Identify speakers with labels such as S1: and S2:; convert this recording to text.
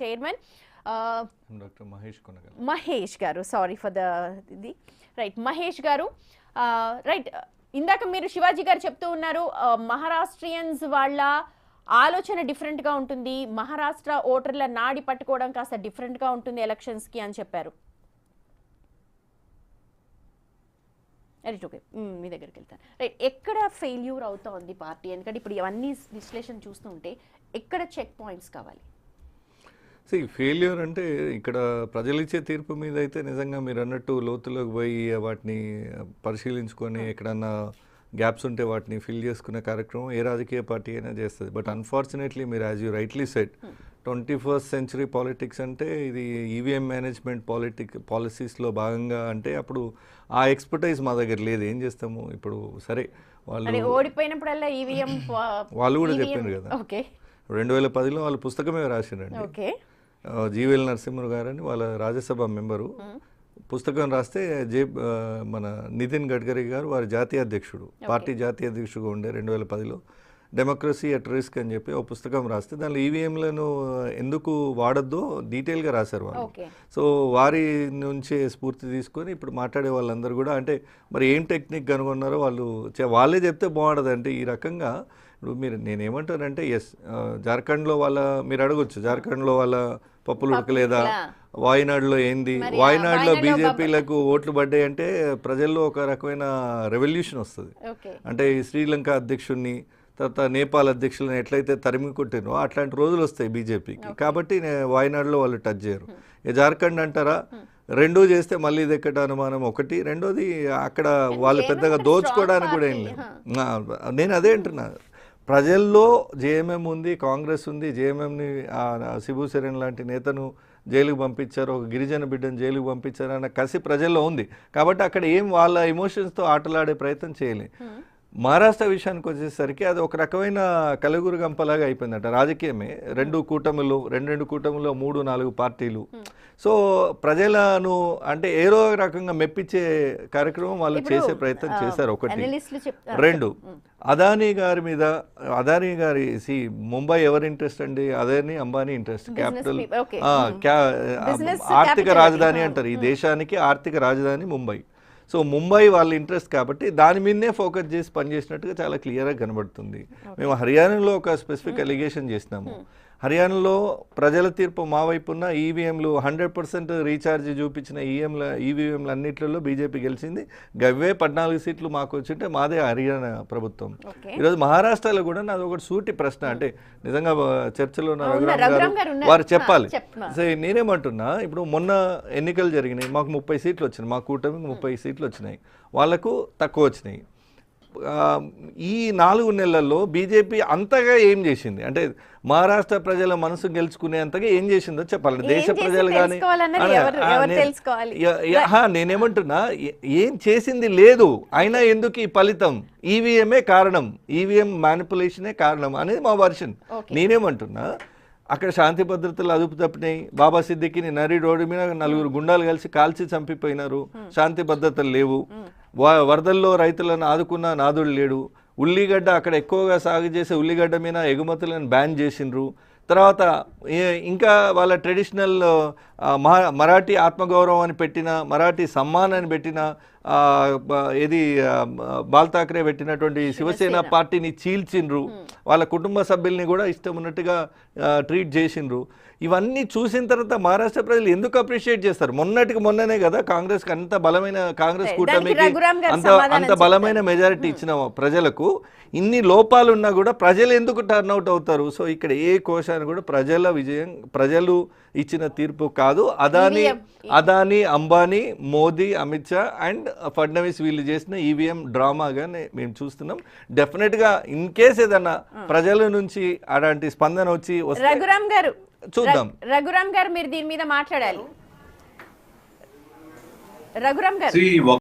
S1: Chairman
S2: doctor
S1: Mahesh గారు, sorry for the right Mahesh గారు. Right, ఇందాక మీరు శివాజీ గారు చెప్తూ ఉన్నారు మహారాష్ట్రియన్స్ వాళ్ళ ఆలోచన డిఫరెంట్గా ఉంటుంది, మహారాష్ట్ర ఓటర్ల నాడి పట్టుకోవడం కాస్త డిఫరెంట్గా ఉంటుంది ఎలక్షన్స్కి అని చెప్పారు. రైట్, ఓకే, మీ దగ్గరికి వెళ్తాను. రైట్, ఎక్కడ ఫెయిల్యూర్ అవుతా ఉంది పార్టీ? ఎందుకంటే ఇప్పుడు ఇవన్నీ విశ్లేషణ చూస్తుంటే ఎక్కడ చెక్ పాయింట్స్ కావాలి?
S2: ఫెయిల్యూర్ అంటే ఇక్కడ ప్రజలు ఇచ్చే తీర్పు మీద అయితే నిజంగా మీరు అన్నట్టు లోతులోకి పోయి వాటిని పరిశీలించుకొని ఎక్కడన్నా గ్యాప్స్ ఉంటే వాటిని ఫిల్ చేసుకునే కార్యక్రమం ఏ రాజకీయ పార్టీ అయినా చేస్తుంది. బట్ అన్ఫార్చునేట్లీ మీరు as you rightly said 21st century politics అంటే ఇది ఈవీఎం మేనేజ్మెంట్ పాలసీస్లో భాగంగా అంటే అప్పుడు ఆ ఎక్స్పర్టైజ్ మా దగ్గర లేదు. ఏం చేస్తాము ఇప్పుడు? సరే, వాళ్ళు
S1: ఓడిపోయినప్పుడల్లా ఈవీఎం
S2: వాళ్ళు కూడా చెప్పారు కదా, 2010లో వాళ్ళు పుస్తకమే రాసిరండి. జీవీఎల్ నరసింహ గారని వాళ్ళ రాజ్యసభ మెంబరు పుస్తకం రాస్తే మన నితిన్ గడ్కరీ గారు వారి జాతీయ అధ్యక్షుడు, పార్టీ జాతీయ అధ్యక్షుడుగా ఉండే 2010లో డెమోక్రసీ అట్ రిస్క్ అని చెప్పి ఒక పుస్తకం రాస్తే దానిలో ఈవీఎంలను ఎందుకు వాడద్దో డీటెయిల్గా రాశారు వాళ్ళు. సో వారి నుంచే స్ఫూర్తి తీసుకొని ఇప్పుడు మాట్లాడే వాళ్ళందరూ కూడా అంటే మరి ఏం టెక్నిక్ కనుగొన్నారో వాళ్ళే చెప్తే బాగుండదు. అంటే ఈ రకంగా ఇప్పుడు నేనేమంటానంటే జార్ఖండ్లో మీరు అడగొచ్చు, జార్ఖండ్లో వాళ్ళ పప్పులు ఉడకలేదా, వాయనాడులో ఏంది, వాయనాడులో బీజేపీలకు ఓట్లు పడ్డాయి అంటే ప్రజల్లో ఒక రకమైన రెవల్యూషన్ వస్తుంది. అంటే శ్రీలంక అధ్యక్షుడిని తర్వాత నేపాల్ అధ్యక్షులను ఎట్లయితే తరిమి కొట్టినో అట్లాంటి రోజులు వస్తాయి బీజేపీకి. కాబట్టి వాయనాడులో వాళ్ళు టచ్ చేయరు. జార్ఖండ్ అంటారా, రెండూ చేస్తే మళ్ళీ ఇది ఎక్కడ అనుమానం ఒకటి, రెండోది అక్కడ వాళ్ళు పెద్దగా దోచుకోవడానికి కూడా ఏం లేదు. నేను అదే అంటున్నా, ప్రజల్లో జేఎంఎం ఉంది, కాంగ్రెస్ ఉంది. జేఎంఎంని శిబు సోరెన్ లాంటి నేతను జైలుకు పంపించారు, ఒక గిరిజన బిడ్డను జైలుకు పంపించారు అన్న కసి ప్రజల్లో ఉంది. కాబట్టి అక్కడ ఏం వాళ్ళ ఎమోషన్స్తో ఆటలాడే ప్రయత్నం చేయలేదు. మహారాష్ట్ర విషయానికి వచ్చేసరికి అది ఒక రకమైన కలుగురు గంపలాగా అయిపోయిందట. రాజకీయమే రెండు కూటములు 3-4 పార్టీలు. సో ప్రజలను అంటే ఏదో రకంగా మెప్పించే కార్యక్రమం వాళ్ళు చేసే ప్రయత్నం చేశారు. ఒకటి. రెండు, అదానీ గారి ముంబై ఎవరి ఇంట్రెస్ట్ అండి? అదానీ అంబానీ ఇంట్రెస్ట్. క్యాపిటల్ ఆర్థిక రాజధాని అంటారు ఈ దేశానికి, ఆర్థిక రాజధాని ముంబై. సో ముంబై వాళ్ళ ఇంట్రెస్ట్ కాబట్టి దాని మీదనే ఫోకస్ చేసి పనిచేసినట్టుగా చాలా క్లియర్గా కనబడుతుంది. మేము హర్యానాలో ఒక స్పెసిఫిక్ అలిగేషన్ చేసినాము. హర్యానాలో ప్రజల తీర్పు మా వైపున్న ఈవీఎంలు 100% రీఛార్జ్ చూపించిన ఈవీఎంలు అన్నింటిలో బీజేపీ గెలిచింది. గవ్వే 14 సీట్లు మాకు వచ్చింటే మాదే హర్యానా ప్రభుత్వం. ఈరోజు మహారాష్ట్రలో కూడా నాది ఒకటి సూటి ప్రశ్న, అంటే నిజంగా చర్చలో వారు చెప్పాలి. సో నేనేమంటున్నా, ఇప్పుడు మొన్న ఎన్నికలు జరిగినాయి, మాకు 30 సీట్లు వచ్చినాయి, మా కూటమికి 30 సీట్లు వచ్చినాయి, వాళ్లకు తక్కువ వచ్చినాయి. ఈ 4 నెలల్లో బీజేపీ అంతగా ఏం చేసింది అంటే మహారాష్ట్ర ప్రజల మనసు గెలుచుకునేంతగా ఏం చేసిందో చెప్పాలి. దేశ ప్రజలు కానీ నేనేమంటున్నా, ఏం చేసింది లేదు. అయినా ఎందుకు ఈ ఫలితం? ఈవీఎంఏ కారణం, ఈవీఎం మ్యానిపులేషనే కారణం అనేది మా వర్షన్. నేనేమంటున్నా, అక్కడ శాంతి భద్రతలు అదుపు తప్పినాయి. బాబా సిద్దికిని నరి రోడ్డు మీద 4 గుండాలు కలిసి కాల్చి చంపిపోయినారు. శాంతి భద్రతలు లేవు. వరదల్లో రైతులను ఆదుకున్న నాదుడు లేడు. ఉల్లిగడ్డ అక్కడ ఎక్కువగా సాగు చేసే ఉల్లిగడ్డ మీద ఎగుమతులను బ్యాన్ చేసిండ్రు. తర్వాత ఇంకా వాళ్ళ ట్రెడిషనల్ మరాఠీ ఆత్మగౌరవం అని పెట్టిన, మరాఠీ సమ్మాన్ అని పెట్టిన, ఏది బాల్ ఠాక్రే పెట్టినటువంటి శివసేన పార్టీని చీల్చిండ్రు. వాళ్ళ కుటుంబ సభ్యుల్ని కూడా ఇష్టం ఉన్నట్టుగా ట్రీట్ చేసిండ్రు. ఇవన్నీ చూసిన తర్వాత మహారాష్ట్ర ప్రజలు ఎందుకు అప్రిషియేట్ చేస్తారు? మొన్ననే కదా కాంగ్రెస్కి అంత బలమైన, కాంగ్రెస్ కూటమికి అంత బలమైన మెజారిటీ ఇచ్చిన ప్రజలకు ఇన్ని లోపాలు ఉన్నా కూడా ప్రజలు ఎందుకు టర్న్అవుట్ అవుతారు? సో ఇక్కడ ఏ కోశాన్ని కూడా ప్రజల విజయం, ప్రజలు ఇచ్చిన తీర్పు కాదు. అదానీ, అంబానీ, మోదీ, అమిత్ షా అండ్ ఫడ్నవీస్ వీళ్ళు చేసిన ఈవీఎం డ్రామాగా మేము చూస్తున్నాం. డెఫినెట్గా ఇన్ కేస్ ఏదన్నా ప్రజల నుంచి అలాంటి స్పందన వచ్చి వస్తే చూద్దాం.
S1: రఘురామ్ గారు, మీరు దీని మీద మాట్లాడాలి. రఘురామ్ గారు.